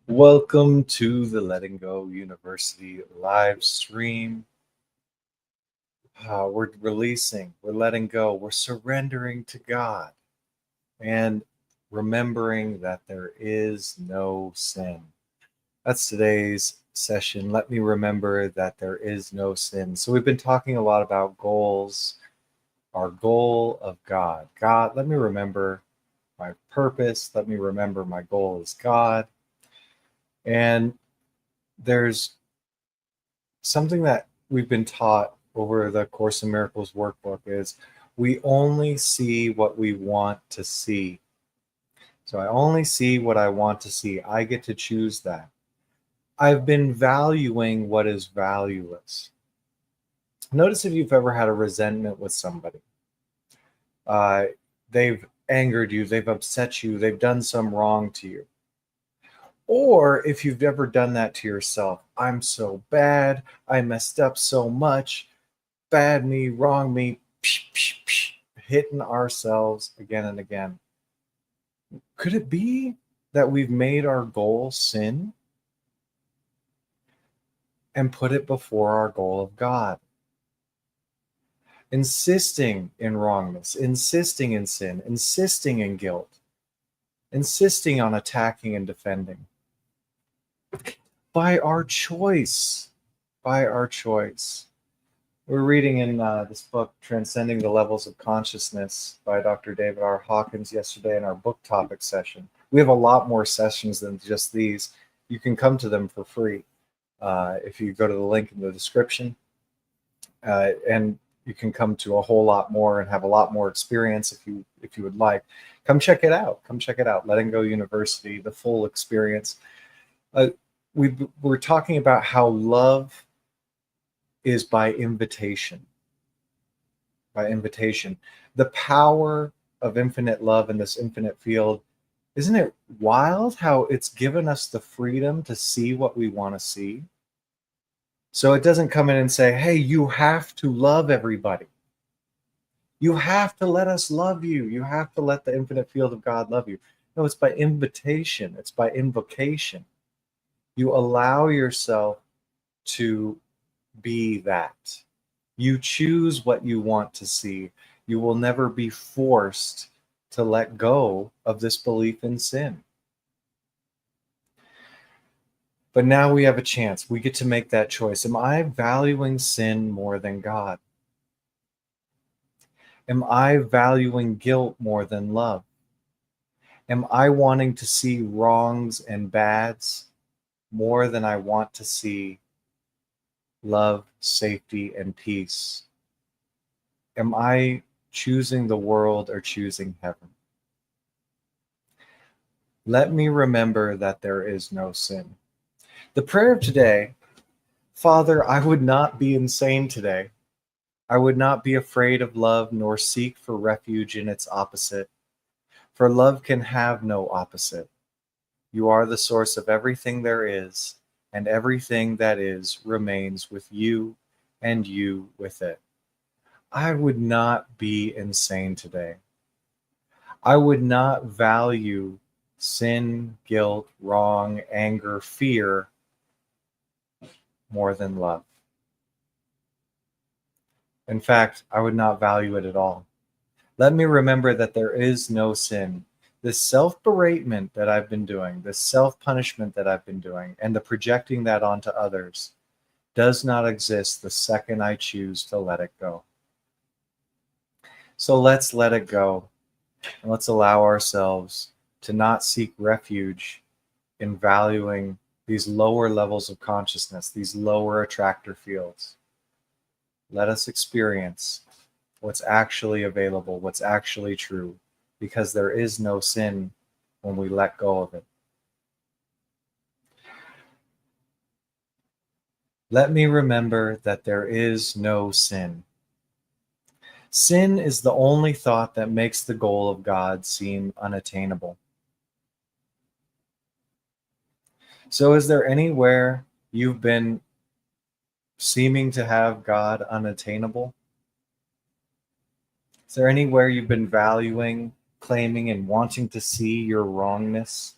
Welcome to the Letting Go University live stream. We're releasing, we're letting go, we're surrendering to God and remembering that there is no sin. That's today's session. Let me remember that there is no sin. So we've been talking a lot about goals, our goal of God. God, let me remember my purpose. Let me remember my goal is God. And there's something that we've been taught over the Course in Miracles workbook is we only see what we want to see. So I only see what I want to see. I get to choose that. I've been valuing what is valueless. Notice if you've ever had a resentment with somebody. Uh, they've angered you, they've upset you, they've done some wrong to you. Or if you've ever done that to yourself, I'm so bad, I messed up so much, bad me, wrong me, hitting ourselves again and again. Could it be that we've made our goal sin and put it before our goal of God? Insisting in wrongness, insisting in sin, insisting in guilt, insisting on attacking and defending. By our choice, by our choice. We're reading in this book, Transcending the Levels of Consciousness by Dr. David R. Hawkins yesterday in our book topic session. We have a lot more sessions than just these. You can come to them for free if you go to the link in the description. And you can come to a whole lot more and have a lot more experience if you would like. Come check it out. Come check it out. Letting Go University, the full experience. We're talking about how love is by invitation. By invitation. The power of infinite love in this infinite field, isn't it wild how it's given us the freedom to see what we want to see? So it doesn't come in and say, hey, you have to love everybody. You have to let us love you. You have to let the infinite field of God love you. No, it's by invitation. It's by invocation. You allow yourself to be that. You choose what you want to see. You will never be forced to let go of this belief in sin. But now we have a chance. We get to make that choice. Am I valuing sin more than God? Am I valuing guilt more than love? Am I wanting to see wrongs and bads more than I want to see love, safety, and peace? Am I choosing the world or choosing heaven? Let me remember that there is no sin. The prayer of today, Father, I would not be insane today. I would not be afraid of love nor seek for refuge in its opposite. For love can have no opposite. You are the source of everything there is, and everything that is remains with you and you with it. I would not be insane today. I would not value sin, guilt, wrong, anger, fear more than love. In fact, I would not value it at all. Let me remember that there is no sin. This self-beratement that I've been doing, this self-punishment that I've been doing, and the projecting that onto others does not exist the second I choose to let it go. So let's let it go, and let's allow ourselves to not seek refuge in valuing these lower levels of consciousness, these lower attractor fields. Let us experience what's actually available, what's actually true, because there is no sin when we let go of it. Let me remember that there is no sin. Sin is the only thought that makes the goal of God seem unattainable. So is there anywhere you've been seeming to have God unattainable? Is there anywhere you've been valuing, claiming, and wanting to see your wrongness?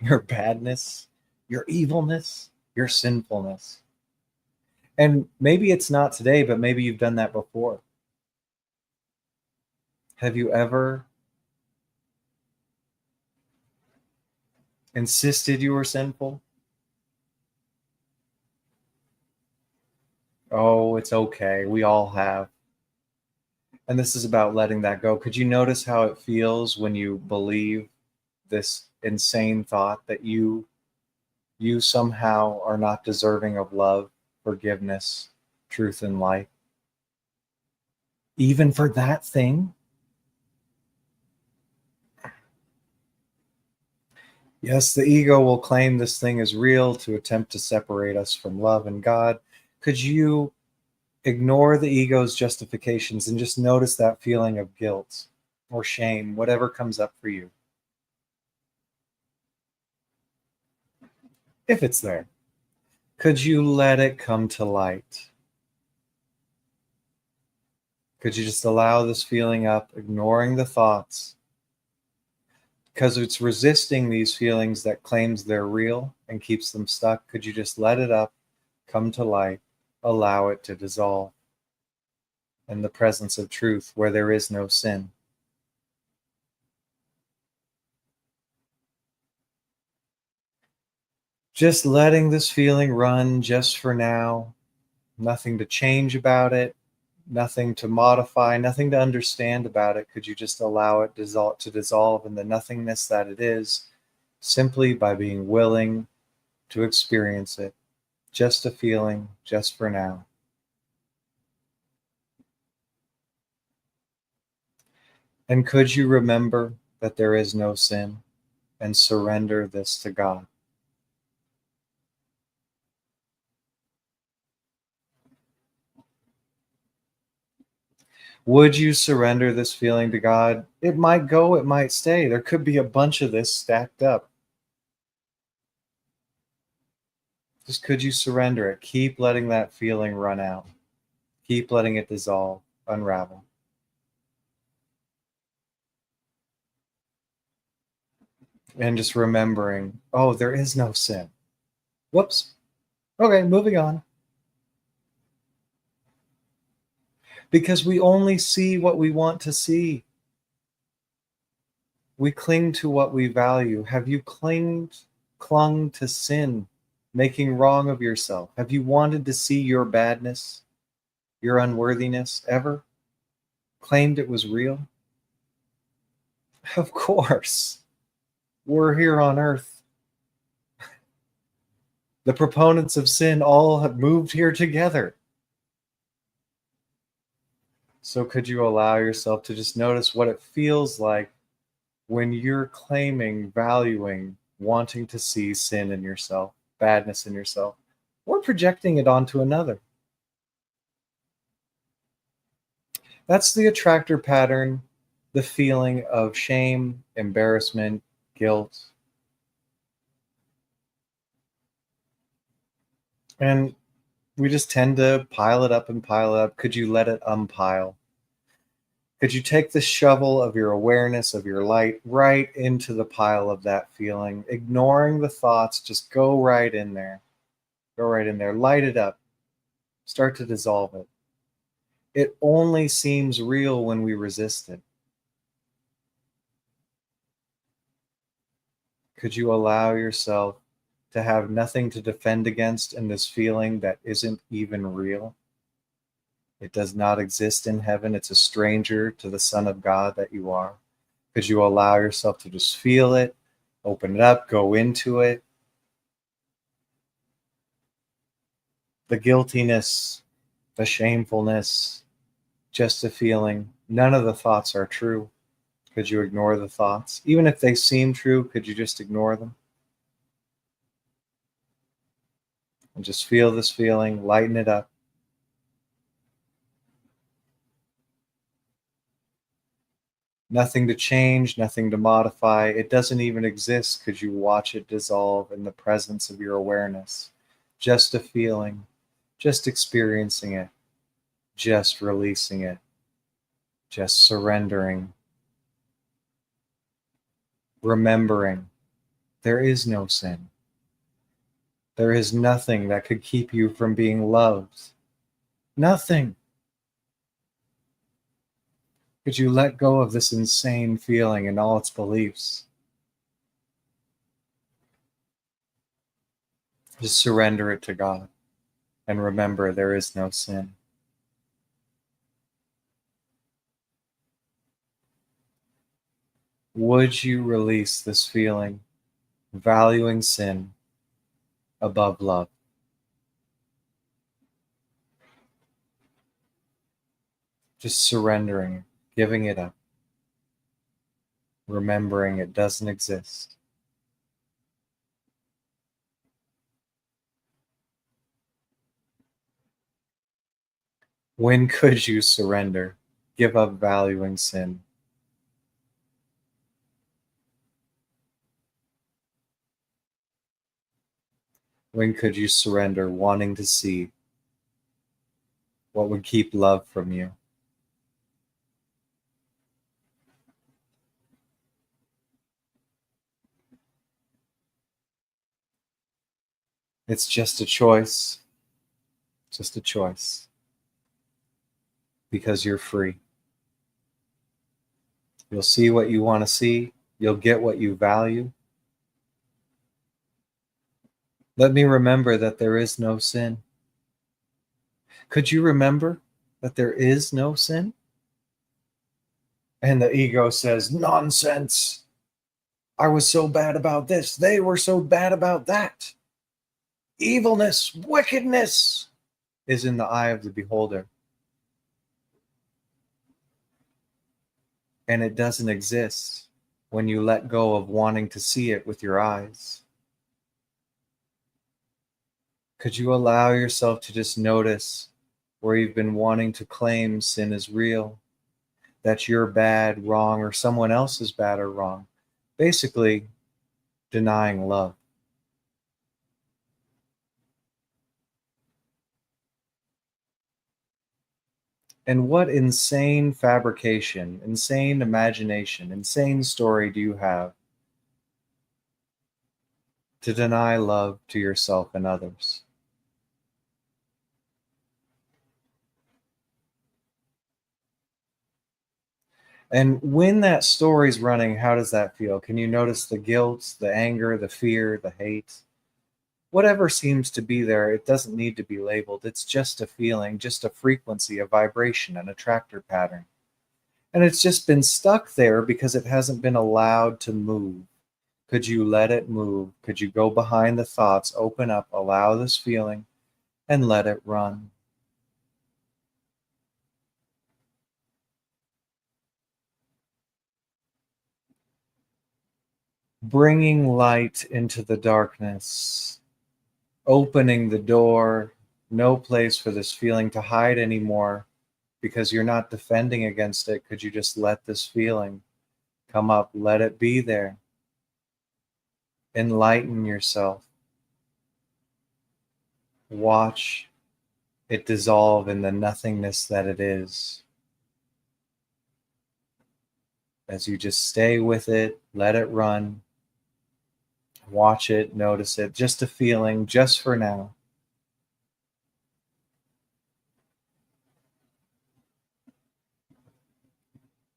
your badness, your evilness, your sinfulness. And maybe it's not today, but maybe you've done that before. Have you ever insisted you were sinful? Oh, it's okay. We all have. And this is about letting that go. Could you notice how it feels when you believe this insane thought that you somehow are not deserving of love, forgiveness, truth, and life? Even for that thing? Yes, the ego will claim this thing is real to attempt to separate us from love and God. Could you ignore the ego's justifications and just notice that feeling of guilt or shame, whatever comes up for you, if it's there? Could you let it come to light? Could you just allow this feeling up, ignoring the thoughts? Because it's resisting these feelings that claims they're real and keeps them stuck. Could you just let it up, come to light, allow it to dissolve in the presence of truth where there is no sin? Just letting this feeling run just for now, nothing to change about it, nothing to modify, nothing to understand about it. Could you just allow it to dissolve in the nothingness that it is, simply by being willing to experience it? Just a feeling, just for now. And could you remember that there is no sin and surrender this to God? Would you surrender this feeling to God? It might go, it might stay. There could be a bunch of this stacked up. Just could you surrender it? Keep letting that feeling run out. Keep letting it dissolve, unravel. And just remembering, oh, there is no sin. Whoops. Okay, moving on. Because we only see what we want to see. We cling to what we value. Have you clung to sin, making wrong of yourself? Have you wanted to see your badness, your unworthiness ever? Claimed it was real? Of course. We're here on earth. The proponents of sin all have moved here together. So could you allow yourself to just notice what it feels like when you're claiming, valuing, wanting to see sin in yourself, badness in yourself, or projecting it onto another? That's the attractor pattern, the feeling of shame, embarrassment, guilt. And we just tend to pile it up and pile it up. Could you let it unpile? Could you take the shovel of your awareness, of your light, right into the pile of that feeling, ignoring the thoughts? Just go right in there. Go right in there. Light it up. Start to dissolve it. It only seems real when we resist it. Could you allow yourself to have nothing to defend against in this feeling that isn't even real? It does not exist in heaven. It's a stranger to the Son of God that you are. Could you allow yourself to just feel it, open it up, go into it? The guiltiness, the shamefulness, just a feeling. None of the thoughts are true. Could you ignore the thoughts? Even if they seem true, could you just ignore them? And just feel this feeling, lighten it up. Nothing to change, nothing to modify. It doesn't even exist. Could you watch it dissolve in the presence of your awareness? Just a feeling, just experiencing it, just releasing it, just surrendering, remembering There is no sin. There is nothing that could keep you from being loved. Nothing. Could you let go of this insane feeling and all its beliefs? Just surrender it to God and remember there is no sin. Would you release this feeling, valuing sin above love? Just surrendering, giving it up, remembering it doesn't exist. When could you surrender, give up valuing sin? When could you surrender wanting to see what would keep love from you? It's just a choice. Just a choice. Because you're free. You'll see what you want to see. You'll get what you value. Let me remember that there is no sin. Could you remember that there is no sin? And the ego says, nonsense. I was so bad about this. They were so bad about that. Evilness, wickedness is in the eye of the beholder. And it doesn't exist when you let go of wanting to see it with your eyes. Could you allow yourself to just notice where you've been wanting to claim sin is real, that you're bad, wrong, or someone else is bad or wrong? Basically, denying love. And what insane fabrication, insane imagination, insane story do you have to deny love to yourself and others? And when that story's running, how does that feel? Can you notice the guilt, the anger, the fear, the hate? Whatever seems to be there, it doesn't need to be labeled. It's just a feeling, just a frequency, a vibration, an attractor pattern. And it's just been stuck there because it hasn't been allowed to move. Could you let it move? Could you go behind the thoughts, open up, allow this feeling, and let it run? Bringing light into the darkness, opening the door, no place for this feeling to hide anymore because you're not defending against it. Could you just let this feeling come up? Let it be there. Enlighten yourself. Watch it dissolve in the nothingness that it is. As you just stay with it, let it run. Watch it, notice it, just a feeling, just for now.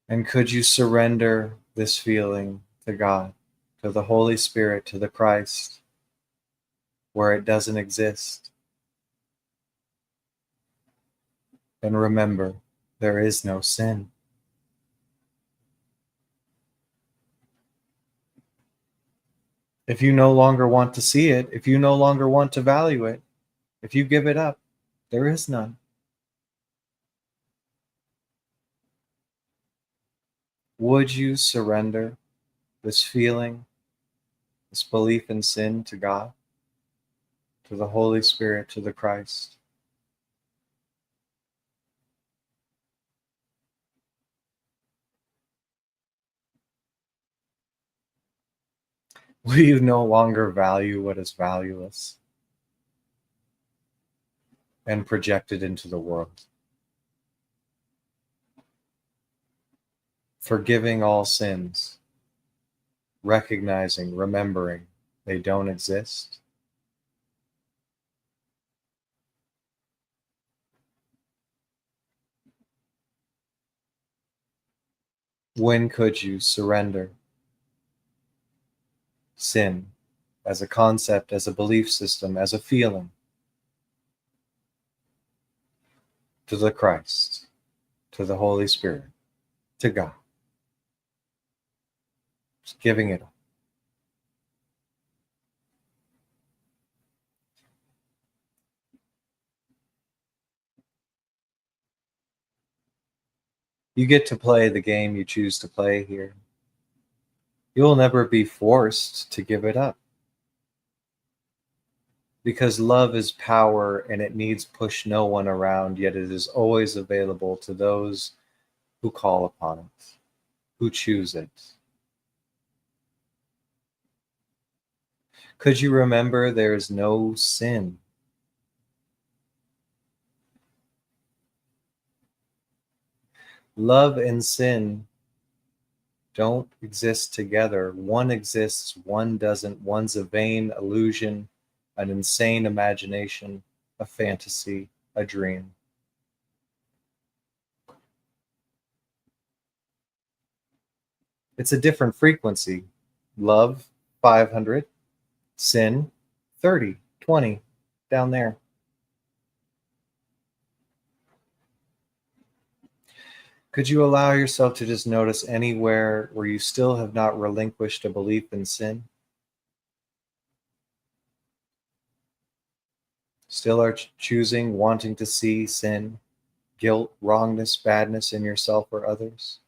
And could you surrender this feeling to God, to the Holy Spirit, to the Christ, where it doesn't exist? And remember, there is no sin. If you no longer want to see it, if you no longer want to value it, if you give it up, there is none. Would you surrender this feeling, this belief in sin to God, to the Holy Spirit, to the Christ? Will you no longer value what is valueless and project it into the world? Forgiving all sins, recognizing, remembering They don't exist. When could you surrender sin as a concept, as a belief system, as a feeling to the Christ, to the Holy Spirit, to God? Just giving it up. You get to play the game you choose to play here. You will never be forced to give it up. Because love is power and it needs push no one around, yet it is always available to those who call upon it, who choose it. Could you remember there is no sin? Love and sin don't exist together. One exists, one doesn't. One's a vain illusion, an insane imagination, a fantasy, a dream. It's a different frequency. Love, 500. Sin, 30, 20, down there. Could you allow yourself to just notice anywhere where you still have not relinquished a belief in sin? Still are choosing, wanting to see sin, guilt, wrongness, badness in yourself or others?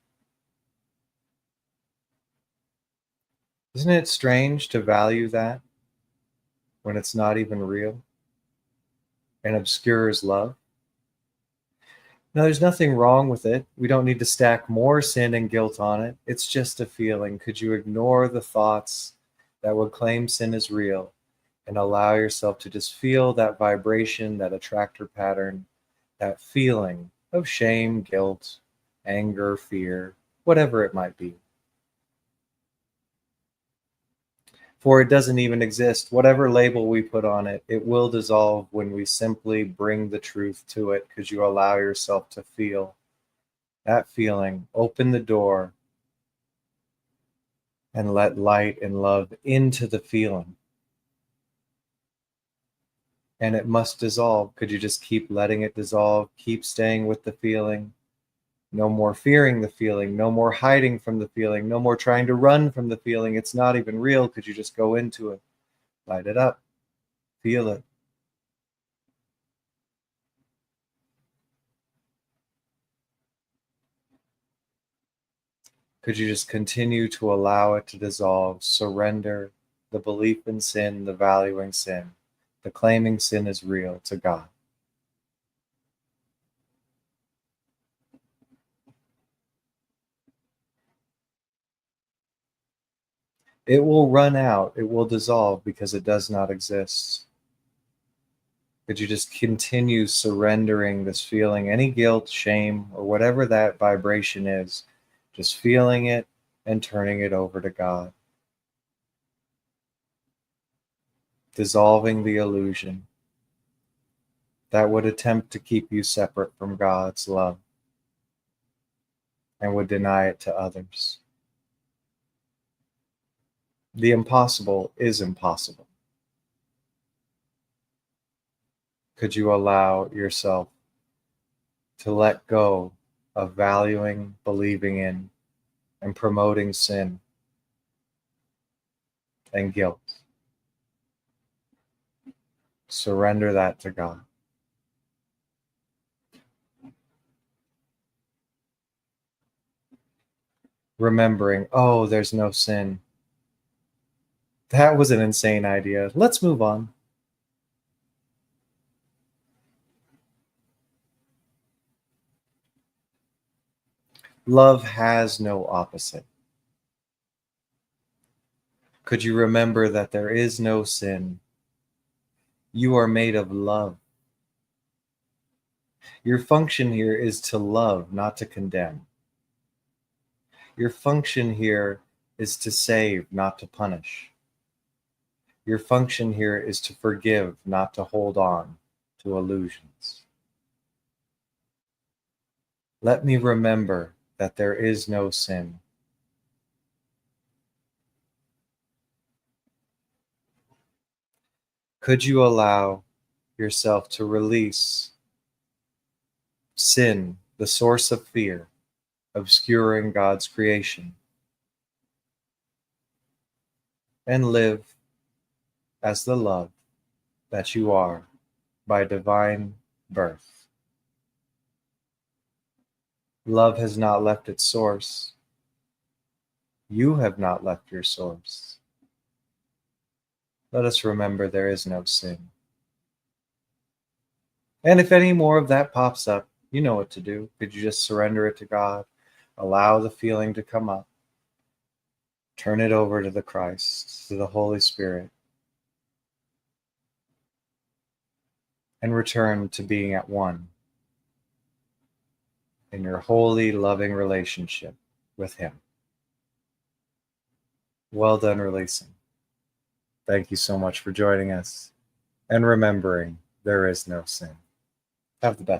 Isn't it strange to value that when it's not even real and obscures love? No, there's nothing wrong with it. We don't need to stack more sin and guilt on it. It's just a feeling. Could you ignore the thoughts that would claim sin is real and allow yourself to just feel that vibration, that attractor pattern, that feeling of shame, guilt, anger, fear, whatever it might be? For it doesn't even exist. Whatever label we put on it, it will dissolve when we simply bring the truth to it, because you allow yourself to feel that feeling. Open the door and let light and love into the feeling. And it must dissolve. Could you just keep letting it dissolve? Keep staying with the feeling. No more fearing the feeling, no more hiding from the feeling, no more trying to run from the feeling. It's not even real. Could you just go into it? Light it up. Feel it. Could you just continue to allow it to dissolve, surrender the belief in sin, the valuing sin, the claiming sin is real to God? It will run out, it will dissolve because it does not exist. Could you just continue surrendering this feeling, any guilt, shame, or whatever that vibration is, just feeling it and turning it over to God? Dissolving the illusion that would attempt to keep you separate from God's love and would deny it to others. The impossible is impossible. Could you allow yourself to let go of valuing, believing in, and promoting sin and guilt? Surrender that to God. Remembering, oh, there's no sin. That was an insane idea. Let's move on. Love has no opposite. Could you remember that there is no sin? You are made of love. Your function here is to love, not to condemn. Your function here is to save, not to punish. Your function here is to forgive, not to hold on to illusions. Let me remember that there is no sin. Could you allow yourself to release sin, the source of fear, obscuring God's creation, and live as the love that you are by divine birth? Love has not left its source. You have not left your source. Let us remember there is no sin. And if any more of that pops up, you know what to do. Could you just surrender it to God? Allow the feeling to come up. Turn it over to the Christ, to the Holy Spirit, and return to being at one in your holy, loving relationship with Him. Well done releasing. Thank you so much for joining us and remembering there is no sin. Have the best.